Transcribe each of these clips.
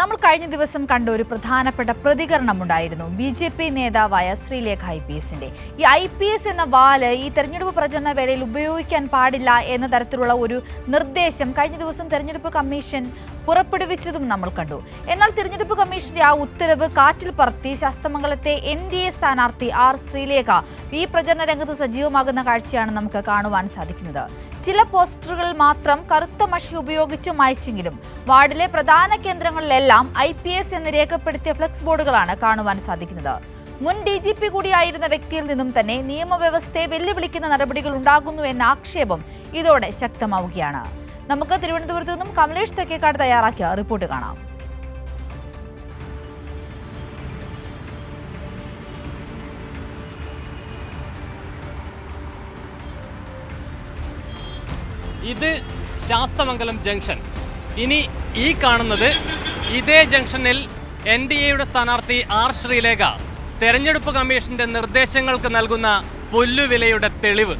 നമ്മൾ കഴിഞ്ഞ ദിവസം കണ്ട ഒരു പ്രധാനപ്പെട്ട പ്രതികരണമുണ്ടായിരുന്നു ബി.ജെ.പി. നേതാവായ ശ്രീലേഖ IPSന്റെ. ഈ IPS എന്ന വാല് ഈ തെരഞ്ഞെടുപ്പ് പ്രചരണ വേളയിൽ ഉപയോഗിക്കാൻ പാടില്ല എന്ന തരത്തിലുള്ള ഒരു നിർദ്ദേശം കഴിഞ്ഞ ദിവസം തെരഞ്ഞെടുപ്പ് കമ്മീഷൻ പുറപ്പെടുവിച്ചതും നമ്മൾ കണ്ടു. എന്നാൽ തെരഞ്ഞെടുപ്പ് കമ്മീഷന്റെ ആ ഉത്തരവ് കാറ്റിൽ പറത്തി ശാസ്തമംഗലത്തെ NDA സ്ഥാനാർത്ഥി R. ശ്രീലേഖ ഈ പ്രചരണ രംഗത്ത് സജീവമാകുന്ന കാഴ്ചയാണ് നമുക്ക് കാണുവാൻ സാധിക്കുന്നത്. ചില പോസ്റ്ററുകൾ മാത്രം കറുത്ത മഷി ഉപയോഗിച്ച് മായ്ച്ചെങ്കിലും വാർഡിലെ പ്രധാന കേന്ദ്രങ്ങളിലെല്ലാം IPS എന്ന് രേഖപ്പെടുത്തിയ ഫ്ലെക്സ് ബോർഡുകളാണ് കാണുവാൻ സാധിക്കുന്നത്. മുൻ DGP കൂടിയായിരുന്ന വ്യക്തിയിൽ നിന്നും തന്നെ നിയമവ്യവസ്ഥയെ വെല്ലുവിളിക്കുന്ന നടപടികൾ ഉണ്ടാകുന്നു എന്ന ആക്ഷേപം ഇതോടെ ശക്തമാവുകയാണ്. നമുക്ക് തിരുവനന്തപുരത്ത് നിന്നും കമലേഷ് തെക്കേക്കാട് തയ്യാറാക്കിയ റിപ്പോർട്ട് കാണാം. ഇത് ശാസ്തമംഗലം ജംഗ്ഷൻ. ഇനി ഈ കാണുന്നത് ഇതേ ജംഗ്ഷനിൽ NDAയുടെ സ്ഥാനാർത്ഥി R. ശ്രീലേഖ തെരഞ്ഞെടുപ്പ് കമ്മീഷന്റെ നിർദ്ദേശങ്ങൾക്ക് നൽകുന്ന പുല്ലുവിലയുടെ തെളിവ്.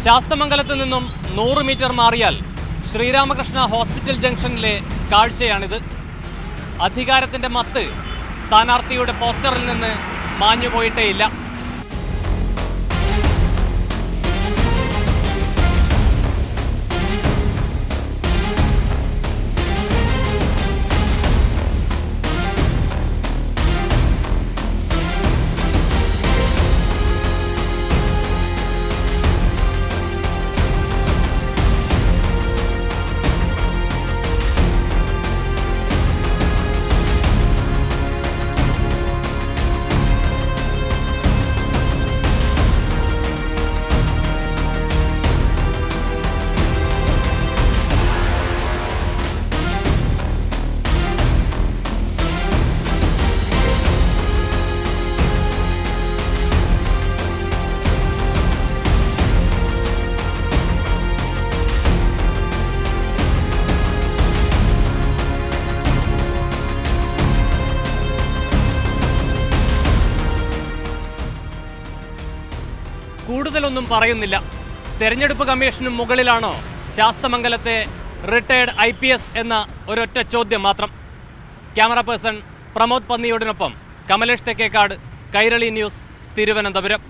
ശാസ്തമംഗലത്ത് നിന്നും 100 മീറ്റർ മാറിയാൽ ശ്രീരാമകൃഷ്ണ ഹോസ്പിറ്റൽ ജംഗ്ഷനിലെ കാഴ്ചയാണിത്. അധികാരത്തിൻ്റെ മത്ത് സ്ഥാനാർത്ഥിയുടെ പോസ്റ്ററിൽ നിന്ന് മാഞ്ഞുപോയിട്ടേയില്ല. കൂടുതലൊന്നും പറയുന്നില്ല. തെരഞ്ഞെടുപ്പ് കമ്മീഷനും മുകളിലാണോ ശാസ്തമംഗലത്തെ റിട്ടയർഡ് IPS എന്ന ഒരൊറ്റ ചോദ്യം മാത്രം. ക്യാമറ പേഴ്സൺ പ്രമോദ് പന്നിയോടിനൊപ്പം കമലേഷ് തെക്കേക്കാട്, കൈരളി ന്യൂസ്, തിരുവനന്തപുരം.